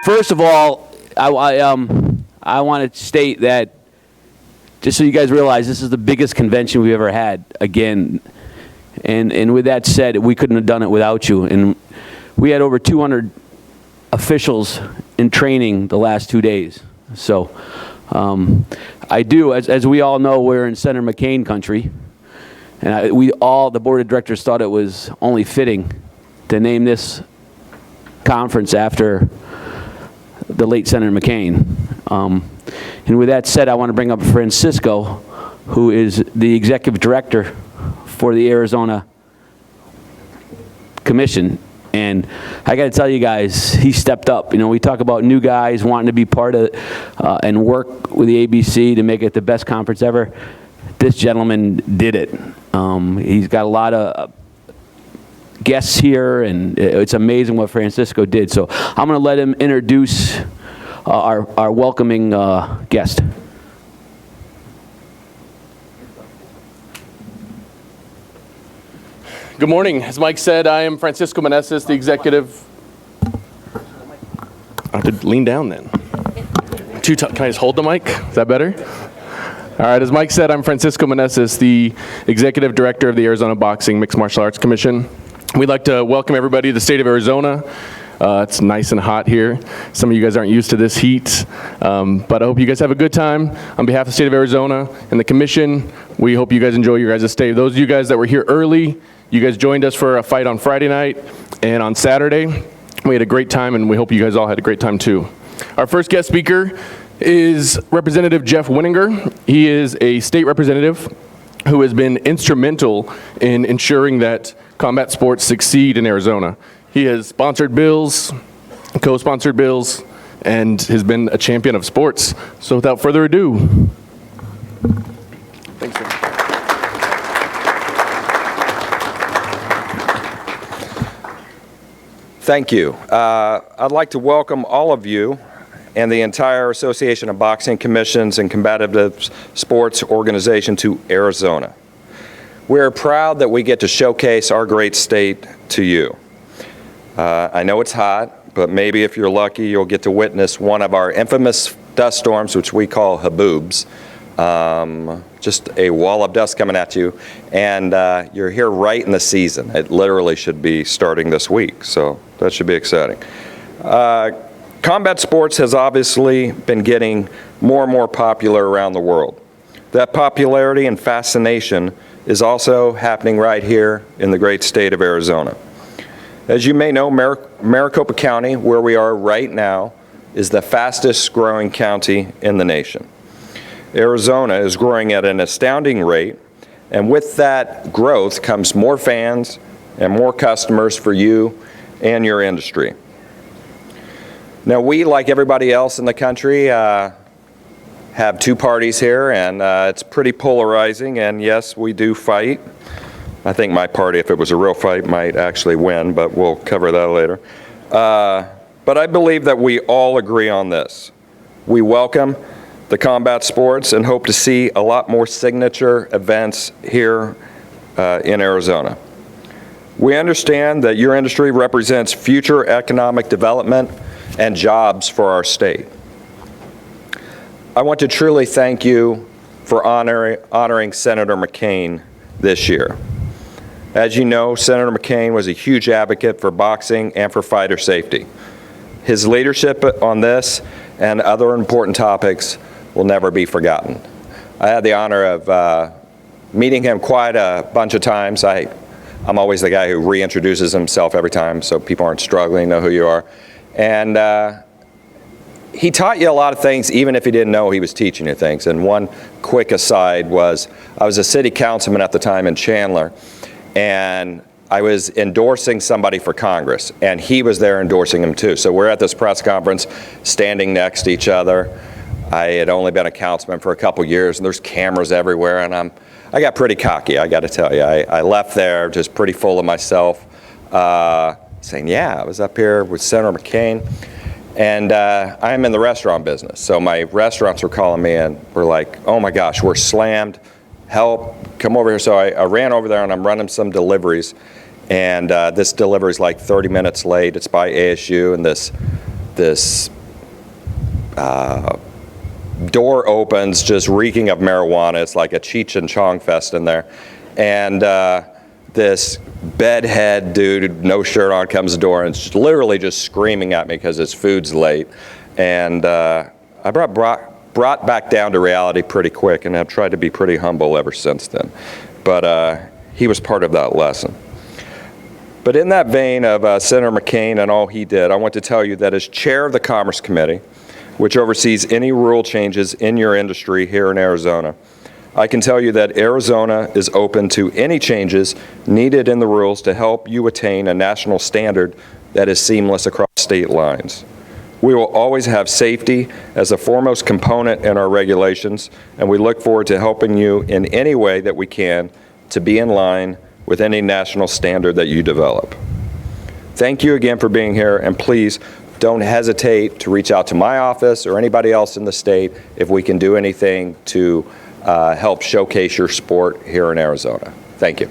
First of all, I want to state that, just so you guys realize, this is the biggest convention we've ever had, again. And with that said, we couldn't have done it without you. And we had over 200 officials in training the last 2 days. So I do, as we all know, we're in Senator McCain country. And the board of directors thought it was only fitting to name this conference after the late Senator McCain. And with that said, I want to bring up Francisco, who is the executive director for the Arizona Commission. And I got to tell you guys, he stepped up. You know, we talk about new guys wanting to be part of and work with the ABC to make it the best conference ever. This gentleman did it. He's got a lot of guests here, and it's amazing what Francisco did. So I'm going to let him introduce our welcoming guest. Good morning. As Mike said, I am Francisco Meneses, the executive. I have to lean down then. Can I just hold the mic? Is that better? All right, as Mike said, I'm Francisco Meneses, the executive director of the Arizona Boxing Mixed Martial Arts Commission. We'd like to welcome everybody to the state of Arizona. It's nice and hot here. Some of you guys aren't used to this heat, but I hope you guys have a good time. On behalf of the state of Arizona and the commission, we hope you guys enjoy your guys' stay. Those of you guys that were here early, you guys joined us for a fight on Friday night and on Saturday. We had a great time, and we hope you guys all had a great time too. Our first guest speaker is Representative Jeff Weninger. He is a state representative who has been instrumental in ensuring that combat sports succeed in Arizona. He has sponsored bills, co-sponsored bills, and has been a champion of sports. So without further ado. Thanks, sir. Thank you. I'd like to welcome all of you and the entire Association of Boxing Commissions and Combative Sports Organization to Arizona. We're proud that we get to showcase our great state to you. I know it's hot, but maybe if you're lucky, you'll get to witness one of our infamous dust storms, which we call haboobs. Just a wall of dust coming at you, and you're here right in the season. It literally should be starting this week, so that should be exciting. Combat sports has obviously been getting more and more popular around the world. That popularity and fascination is also happening right here in the great state of Arizona. As you may know, Maricopa County, where we are right now, is the fastest growing county in the nation. Arizona is growing at an astounding rate, and with that growth comes more fans and more customers for you and your industry. Now, we, like everybody else in the country, have two parties here, and it's pretty polarizing, and yes, we do fight. I think my party, if it was a real fight, might actually win, but we'll cover that later. But I believe that we all agree on this. We welcome the combat sports and hope to see a lot more signature events here in Arizona. We understand that your industry represents future economic development and jobs for our state. I want to truly thank you for honoring Senator McCain this year. As you know, Senator McCain was a huge advocate for boxing and for fighter safety. His leadership on this and other important topics will never be forgotten. I had the honor of meeting him quite a bunch of times. I'm always the guy who reintroduces himself every time so people aren't struggling to know who you are. And he taught you a lot of things even if he didn't know he was teaching you things. And one quick aside was, I was a city councilman at the time in Chandler, and I was endorsing somebody for Congress, and he was there endorsing him too. So we're at this press conference standing next to each other. I had only been a councilman for a couple years, and there's cameras everywhere, and I got pretty cocky, I got to tell you. I left there just pretty full of myself, saying, yeah, I was up here with Senator McCain. And I'm in the restaurant business, so my restaurants were calling me and were like, oh my gosh, we're slammed, help, come over here. So I ran over there and I'm running some deliveries, and this delivery's like 30 minutes late. It's by ASU, and this this door opens, just reeking of marijuana. It's like a Cheech and Chong fest in there. And this bedhead dude, no shirt on, comes to the door and is literally just screaming at me because his food's late. And I brought back down to reality pretty quick, and I've tried to be pretty humble ever since then. But he was part of that lesson. But in that vein of Senator McCain and all he did, I want to tell you that as chair of the Commerce Committee, which oversees any rule changes in your industry here in Arizona, I can tell you that Arizona is open to any changes needed in the rules to help you attain a national standard that is seamless across state lines. We will always have safety as a foremost component in our regulations, and we look forward to helping you in any way that we can to be in line with any national standard that you develop. Thank you again for being here, and please don't hesitate to reach out to my office or anybody else in the state if we can do anything to help showcase your sport here in Arizona. Thank you.